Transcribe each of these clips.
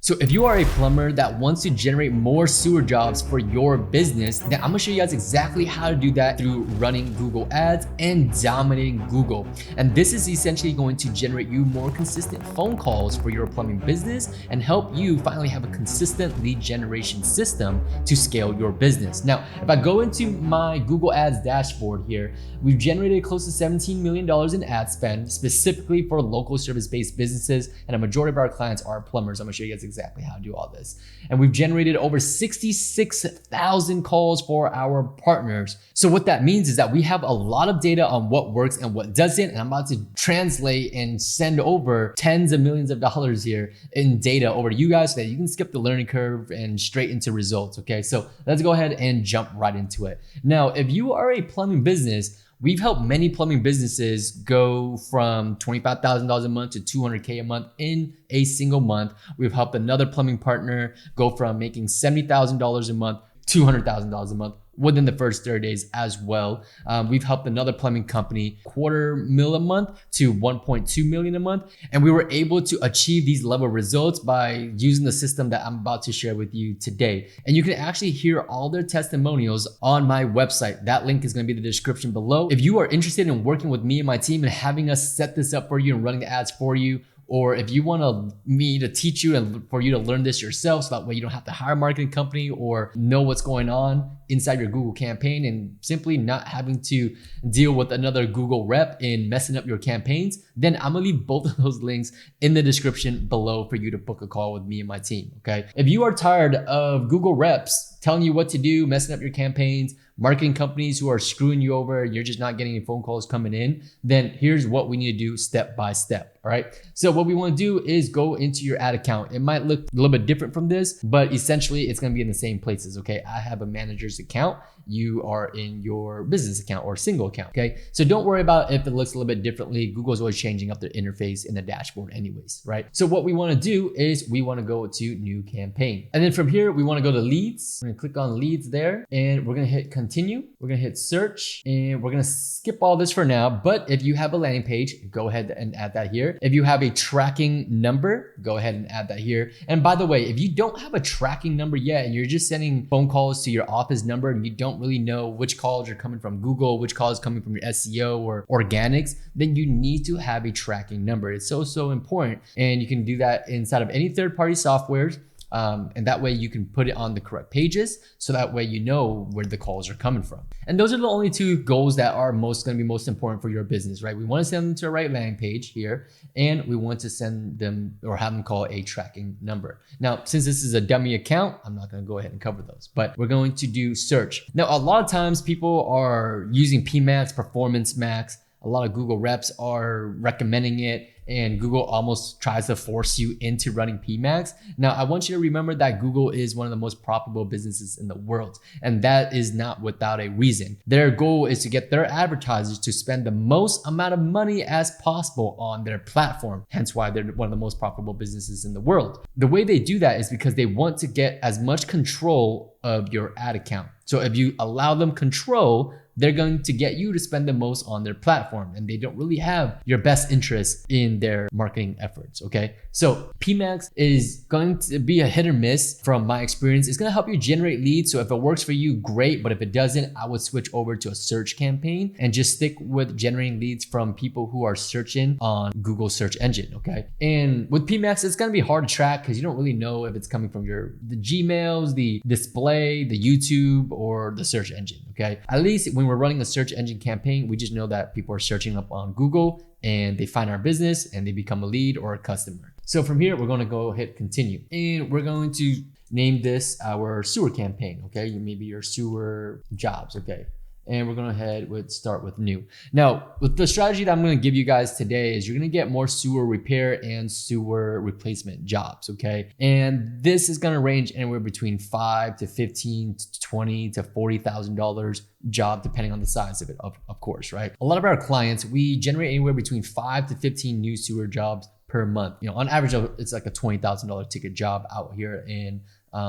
So if you are a plumber that wants to generate more sewer jobs for your business, then I'm gonna show you guys exactly how to do that through running Google Ads and dominating Google. And this is essentially going to generate you more consistent phone calls for your plumbing business and help you finally have a consistent lead generation system to scale your business. Now, if I go into my Google Ads dashboard here, we've generated close to $17 million in ad spend specifically for local service-based businesses, and a majority of our clients are plumbers. I'm gonna show you guys exactly how to do all this. And we've generated over 66,000 calls for our partners. So what that means is that we have a lot of data on what works and what doesn't, and I'm about to translate and send over tens of millions of dollars here in data over to you guys so that you can skip the learning curve and straight into results, okay? So let's go ahead and jump right into it. Now, if you are a plumbing business, we've helped many plumbing businesses go from $25,000 a month to $200K a month in a single month. We've helped another plumbing partner go from making $70,000 a month to $200,000 a month within the first 30 days as well. We've helped another plumbing company $250,000 a month to $1.2 million a month. And we were able to achieve these level of results by using the system that I'm about to share with you today. And you can actually hear all their testimonials on my website. That link is gonna be in the description below. If you are interested in working with me and my team and having us set this up for you and running the ads for you, or if you want me to teach you and for you to learn this yourself so that way you don't have to hire a marketing company or know what's going on inside your Google campaign and simply not having to deal with another Google rep in messing up your campaigns, then I'm gonna leave both of those links in the description below for you to book a call with me and my team, okay? If you are tired of Google reps telling you what to do, messing up your campaigns, marketing companies who are screwing you over, you're just not getting any phone calls coming in, then here's what we need to do step by step, all right? So what we wanna do is go into your ad account. It might look a little bit different from this, but essentially it's gonna be in the same places, okay? I have a manager's account. You are in your business account or single account, okay? So don't worry about if it looks a little bit differently. Google's always changing up their interface in the dashboard anyways, right? So what we wanna do is we wanna go to new campaign. And then from here, we wanna go to leads. We're gonna click on leads there and we're gonna hit continue. We're gonna hit search and we're gonna skip all this for now. But if you have a landing page, go ahead and add that here. If you have a tracking number, go ahead and add that here. And by the way, if you don't have a tracking number yet and you're just sending phone calls to your office number and you don't really know which calls are coming from Google, which calls coming from your SEO or organics, then you need to have a tracking number. It's so important. And you can do that inside of any third-party softwares. And that way you can put it on the correct pages. So that way you know where the calls are coming from. And those are the only two goals that are gonna be most important for your business, right? We wanna send them to a right landing page here, and we want to send them or have them call a tracking number. Now, since this is a dummy account, I'm not gonna go ahead and cover those, but we're going to do search. Now, a lot of times people are using PMax, Performance Max. A lot of Google reps are recommending it, and Google almost tries to force you into running PMax. Now, I want you to remember that Google is one of the most profitable businesses in the world, and that is not without a reason. Their goal is to get their advertisers to spend the most amount of money as possible on their platform, hence why they're one of the most profitable businesses in the world. The way they do that is because they want to get as much control of your ad account. So if you allow them control, they're going to get you to spend the most on their platform, and they don't really have your best interest in their marketing efforts, okay? So PMax is going to be a hit or miss from my experience. It's gonna help you generate leads. So if it works for you, great. But if it doesn't, I would switch over to a search campaign and just stick with generating leads from people who are searching on Google search engine, okay? And with PMax, it's gonna be hard to track because you don't really know if it's coming from the Gmails, the display, the YouTube, or the search engine, okay? At least when we're running a search engine campaign, we just know that people are searching up on Google and they find our business and they become a lead or a customer. So from here, we're gonna go hit continue. And we're going to name this our sewer campaign, okay? Maybe your sewer jobs, okay? And we're gonna start with new. Now, with the strategy that I'm gonna give you guys today is you're gonna get more sewer repair and sewer replacement jobs, okay? And this is gonna range anywhere between $5 to $15 to $20 to $40,000 job, depending on the size of it, of course, right? A lot of our clients, we generate anywhere between 5 to 15 new sewer jobs per month. You know, on average, it's like a $20,000 ticket job out here in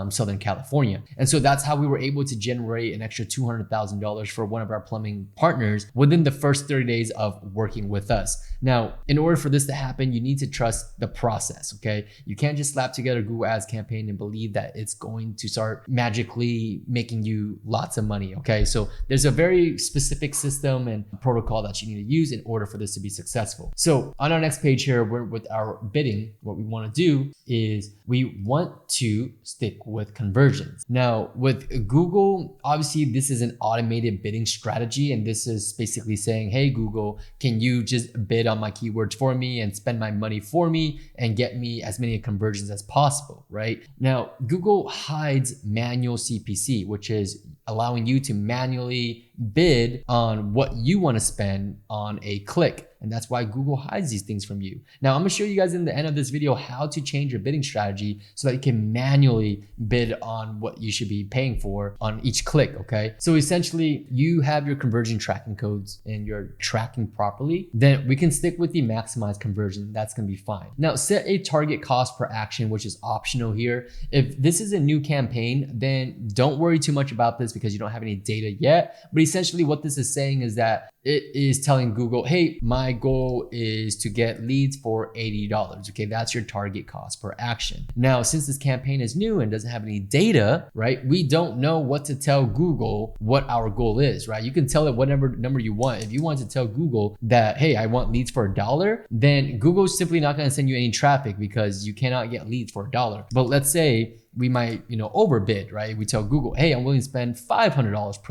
Southern California. And so that's how we were able to generate an extra $200,000 for one of our plumbing partners within the first 30 days of working with us. Now, in order for this to happen, you need to trust the process, okay? You can't just slap together a Google Ads campaign and believe that it's going to start magically making you lots of money, okay? So there's a very specific system and protocol that you need to use in order for this to be successful. So on our next page here, with our bidding, what we want to do is we want to stick with conversions. Now with Google, obviously this is an automated bidding strategy, and this is basically saying, hey Google, can you just bid on my keywords for me and spend my money for me and get me as many conversions as possible, right? Now Google hides manual CPC, which is allowing you to manually bid on what you want to spend on a click. And that's why Google hides these things from you. Now, I'm gonna show you guys in the end of this video how to change your bidding strategy so that you can manually bid on what you should be paying for on each click, okay? So essentially, you have your conversion tracking codes and you're tracking properly, then we can stick with the maximized conversion. That's gonna be fine. Now, set a target cost per action, which is optional here. If this is a new campaign, then don't worry too much about this because you don't have any data yet. But essentially what this is saying is that it is telling Google, hey, my goal is to get leads for $80. Okay, that's your target cost per action. Now, since this campaign is new and doesn't have any data, right, we don't know what to tell Google what our goal is, right? You can tell it whatever number you want. If you want to tell Google that, hey, I want leads for $1, then Google's simply not going to send you any traffic because you cannot get leads for $1. But let's say we might, overbid, right? We tell Google, hey, I'm willing to spend $500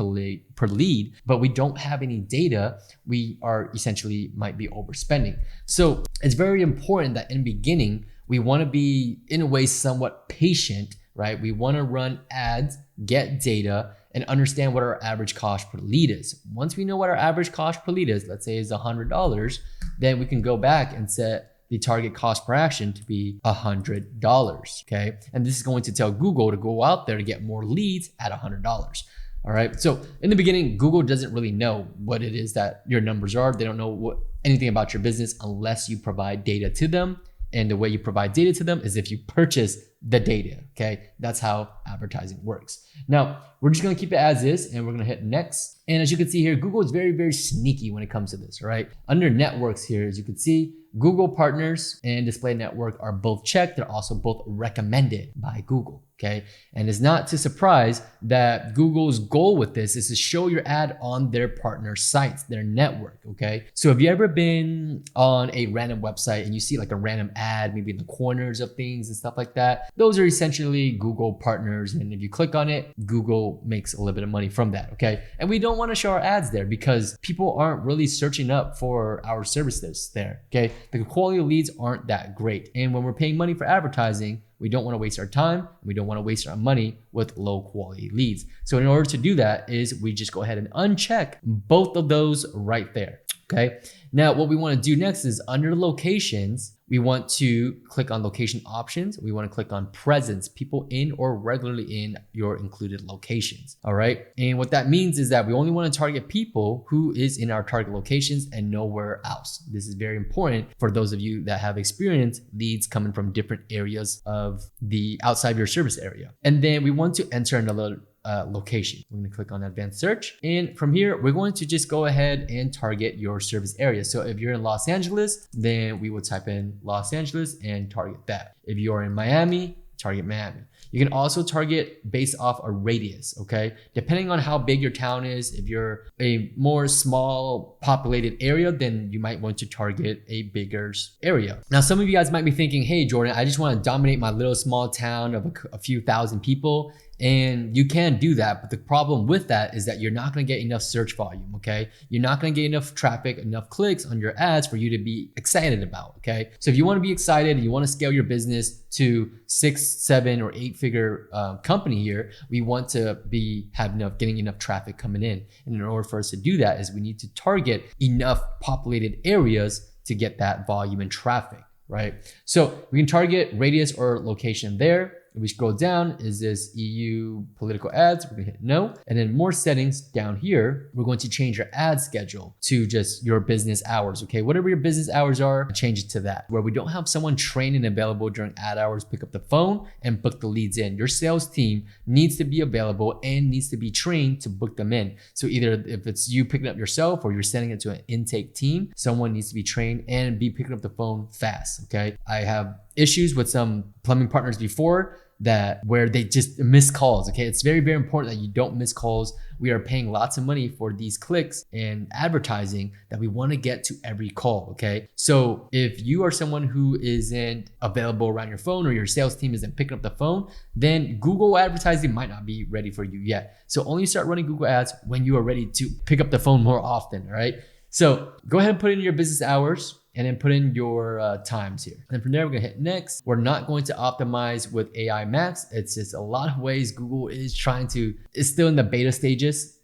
per lead, but we don't have any data. We are essentially might be overspending. So it's very important that in the beginning, we want to be in a way somewhat patient, right? We want to run ads, get data, and understand what our average cost per lead is. Once we know what our average cost per lead is, let's say is $100, then we can go back and set the target cost per action to be $100, okay? And this is going to tell Google to go out there to get more leads at $100. All right, so in the beginning, Google doesn't really know what it is that your numbers are. They don't know anything about your business unless you provide data to them. And the way you provide data to them is if you purchase the data, okay? That's how advertising works. Now, we're just gonna keep it as is and we're gonna hit next. And as you can see here, Google is very, very sneaky when it comes to this, all right? Under networks here, as you can see, Google partners and display network are both checked. They're also both recommended by Google, okay? And it's not to surprise that Google's goal with this is to show your ad on their partner sites, their network, okay? So have you ever been on a random website and you see like a random ad, maybe in the corners of things and stuff like that? Those are essentially Google partners. And if you click on it, Google makes a little bit of money from that, okay? And we don't want to show our ads there because people aren't really searching up for our services there, okay? The quality of leads aren't that great. And when we're paying money for advertising, we don't want to waste our time. We don't want to waste our money with low quality leads. So in order to do that is we just go ahead and uncheck both of those right there. Okay. Now what we want to do next is under locations, we want to click on location options. We want to click on presence, people in or regularly in your included locations. All right. And what that means is that we only want to target people who is in our target locations and nowhere else. This is very important for those of you that have experienced leads coming from different areas of the outside of your service area. And then we want to enter another location. We're going to click on advanced search. And from here, we're going to just go ahead and target your service area. So if you're in Los Angeles, then we will type in Los Angeles and target that. If you are in Miami, target Miami. You can also target based off a radius, okay? Depending on how big your town is, if you're a more small populated area, then you might want to target a bigger area. Now, some of you guys might be thinking, hey, Jordan, I just want to dominate my little small town of a few thousand people. And you can do that, but the problem with that is that you're not going to get enough search volume, okay? You're not going to get enough traffic, enough clicks on your ads for you to be excited about, okay? So if you want to be excited and you want to scale your business to 6, 7, or 8-figure company here, we want to getting enough traffic coming in. And in order for us to do that is we need to target enough populated areas to get that volume and traffic, right? So we can target radius or location there. If we scroll down, is this EU political ads? We're gonna hit no. And then more settings down here, we're going to change your ad schedule to just your business hours, okay? Whatever your business hours are, change it to that. Where we don't have someone trained and available during ad hours, pick up the phone and book the leads in. Your sales team needs to be available and needs to be trained to book them in. So either if it's you picking up yourself or you're sending it to an intake team, someone needs to be trained and be picking up the phone fast, okay? I have issues with some plumbing partners before that where they just miss calls, okay? It's very, very important that you don't miss calls. We are paying lots of money for these clicks and advertising that we want to get to every call, okay? So if you are someone who isn't available around your phone or your sales team isn't picking up the phone, then Google advertising might not be ready for you yet. So only start running Google ads when you are ready to pick up the phone more often, all right? So go ahead and put in your business hours and then put in your times here. And from there, we're gonna hit next. We're not going to optimize with AI Max. It's just a lot of ways Google is trying to, it's still in the beta stages.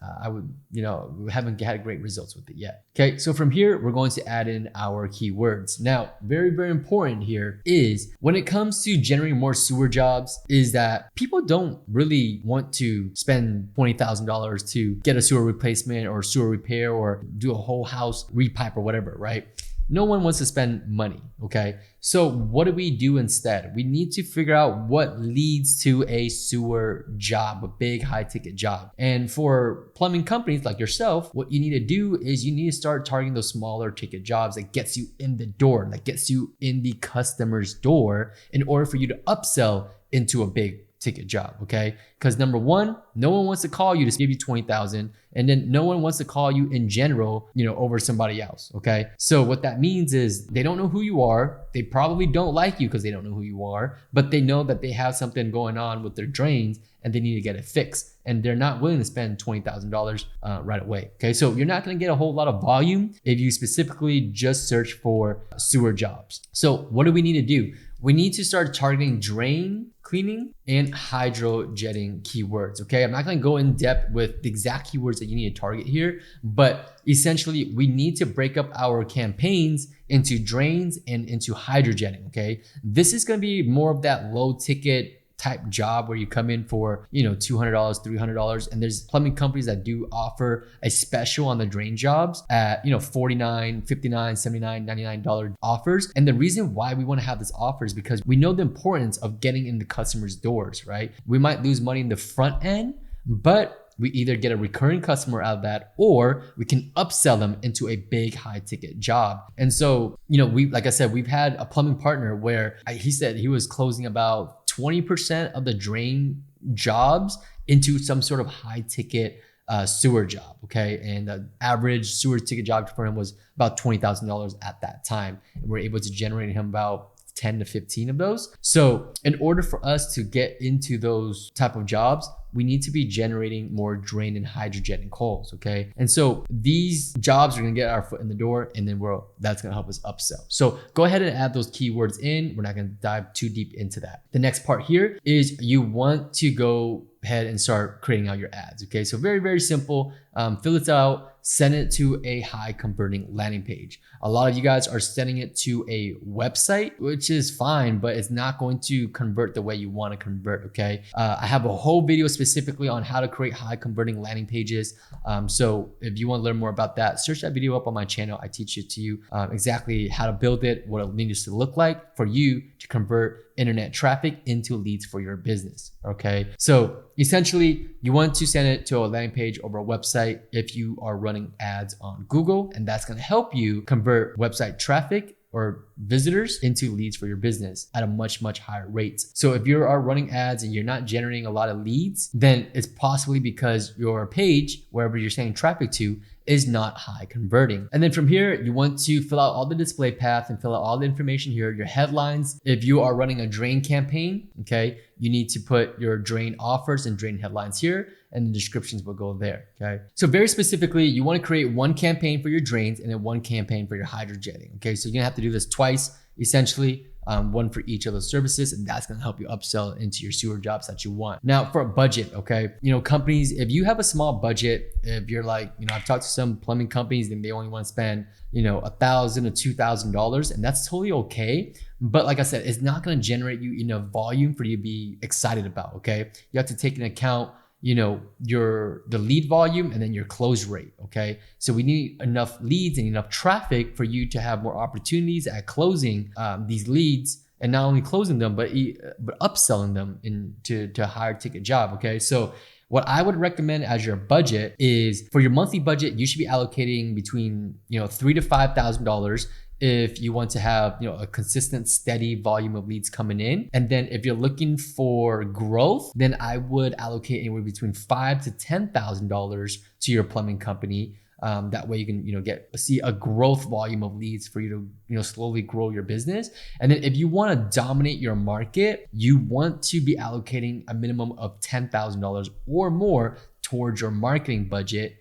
We haven't had great results with it yet. Okay, so from here, we're going to add in our keywords. Now, very, very important here is when it comes to generating more sewer jobs is that people don't really want to spend $20,000 to get a sewer replacement or sewer repair or do a whole house repipe or whatever, right? No one wants to spend money, okay? So what do we do instead? We need to figure out what leads to a sewer job, a big high ticket job. And for plumbing companies like yourself, what you need to do is you need to start targeting those smaller ticket jobs that gets you in the door, that gets you in the customer's door in order for you to upsell into a big ticket job, okay? Because number one, no one wants to call you to give you 20,000, and then no one wants to call you in general, over somebody else, okay? So what that means is they don't know who you are. They probably don't like you because they don't know who you are, but they know that they have something going on with their drains and they need to get it fixed. And they're not willing to spend $20,000 right away, okay? So you're not gonna get a whole lot of volume if you specifically just search for sewer jobs. So what do we need to do? We need to start targeting drain cleaning and hydrojetting keywords, okay? I'm not gonna go in depth with the exact keywords that you need to target here, but essentially we need to break up our campaigns into drains and into hydrojetting, okay? This is gonna be more of that low ticket type job where you come in for, $200, $300. And there's plumbing companies that do offer a special on the drain jobs at, $49, $59, $79, $99 offers. And the reason why we want to have this offer is because we know the importance of getting in the customer's doors, right? We might lose money in the front end, but we either get a recurring customer out of that or we can upsell them into a big high ticket job. And so, like I said, we've had a plumbing partner where he said he was closing about 20% of the drain jobs into some sort of high ticket sewer job, okay? And the average sewer ticket job for him was about $20,000 at that time. And we're able to generate him about 10 to 15 of those. So in order for us to get into those type of jobs, we need to be generating more drain and hydrojetting calls, okay? And so these jobs are gonna get our foot in the door and then that's gonna help us upsell. So go ahead and add those keywords in. We're not gonna dive too deep into that. The next part here is you want to go ahead and start creating out your ads, okay? So very, very simple. Fill it out, send it to a high converting landing page. A lot of you guys are sending it to a website, which is fine, but it's not going to convert the way you want to convert, okay? I have a whole video specifically on how to create high converting landing pages. So if you want to learn more about that, search that video up on my channel. I teach it to you exactly how to build it, what it needs to look like for you to convert internet traffic into leads for your business, okay? So essentially, you want to send it to a landing page over a website if you are running ads on Google, and that's gonna help you convert website traffic or visitors into leads for your business at a much, much higher rate. So if you are running ads and you're not generating a lot of leads, then it's possibly because your page, wherever you're sending traffic to, is not high converting. And then from here, you want to fill out all the display path and fill out all the information here, your headlines. If you are running a drain campaign, okay, you need to put your drain offers and drain headlines here, and the descriptions will go there, okay? So very specifically, you wanna create one campaign for your drains and then one campaign for your hydrojetting, okay? So you're gonna have to do this twice. essentially. One for each of those services, and that's gonna help you upsell into your sewer jobs that you want. Now for a budget, okay, companies, if you have a small budget, if you're like, I've talked to some plumbing companies and they only want to spend, $1,000 to $2,000, and that's totally okay. But like I said, it's not gonna generate you enough volume for you to be excited about, okay? You have to take into account the lead volume and then your close rate, okay? So we need enough leads and enough traffic for you to have more opportunities at closing these leads, and not only closing them, but upselling them into a higher ticket job, okay? So what I would recommend as your budget is, for your monthly budget, you should be allocating between $3,000 to $5,000 if you want to have a consistent, steady volume of leads coming in. And then if you're looking for growth, then I would allocate anywhere between $5,000 to $10,000 to your plumbing company. That way you can see a growth volume of leads for you to slowly grow your business. And then if you want to dominate your market, you want to be allocating a minimum of $10,000 or more towards your marketing budget,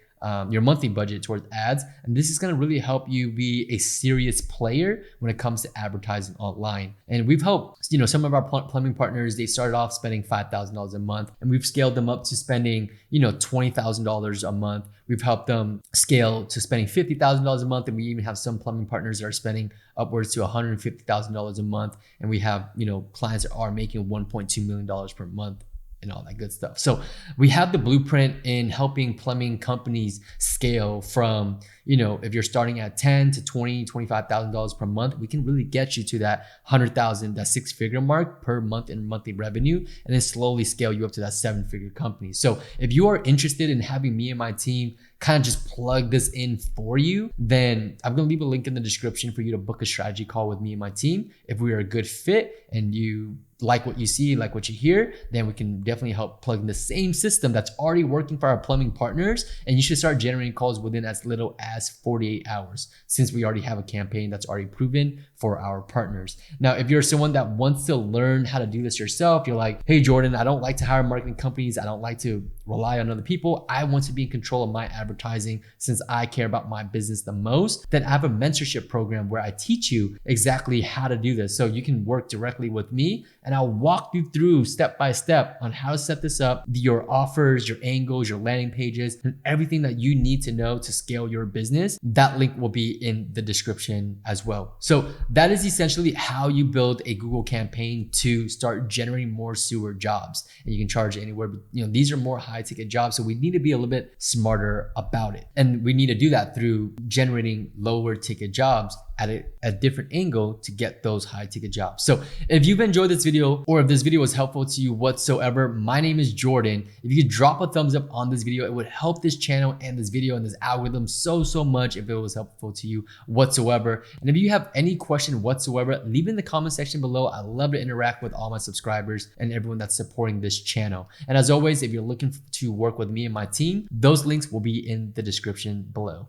your monthly budget towards ads. And this is going to really help you be a serious player when it comes to advertising online. And we've helped, some of our plumbing partners, they started off spending $5,000 a month, and we've scaled them up to spending, $20,000 a month. We've helped them scale to spending $50,000 a month. And we even have some plumbing partners that are spending upwards to $150,000 a month. And we have, clients that are making $1.2 million per month and all that good stuff. So we have the blueprint in helping plumbing companies scale from, if you're starting at $10,000 to $20,000, $25,000 per month, we can really get you to that $100,000, that 6-figure mark per month in monthly revenue, and then slowly scale you up to that 7-figure company. So if you are interested in having me and my team kind of just plug this in for you, then I'm gonna leave a link in the description for you to book a strategy call with me and my team. If we are a good fit and you like what you see, like what you hear, then we can definitely help plug in the same system that's already working for our plumbing partners. And you should start generating calls within as little as 48 hours, since we already have a campaign that's already proven for our partners. Now, if you're someone that wants to learn how to do this yourself, you're like, hey, Jordan, I don't like to hire marketing companies. I don't like to rely on other people. I want to be in control of my advertising since I care about my business the most. Then I have a mentorship program where I teach you exactly how to do this. So you can work directly with me, and I'll walk you through step by step on how to set this up, your offers, your angles, your landing pages, and everything that you need to know to scale your business. That link will be in the description as well. So that is essentially how you build a Google campaign to start generating more sewer jobs. And you can charge anywhere, but these are more high ticket jobs. So we need to be a little bit smarter about it. And we need to do that through generating lower ticket jobs at a different angle to get those high ticket jobs. So if you've enjoyed this video, or if this video was helpful to you whatsoever, my name is Jordan. If you could drop a thumbs up on this video, it would help this channel and this video and this algorithm so much if it was helpful to you whatsoever. And if you have any question whatsoever, leave it in the comment section below. I love to interact with all my subscribers and everyone that's supporting this channel. And as always, if you're looking to work with me and my team, those links will be in the description below.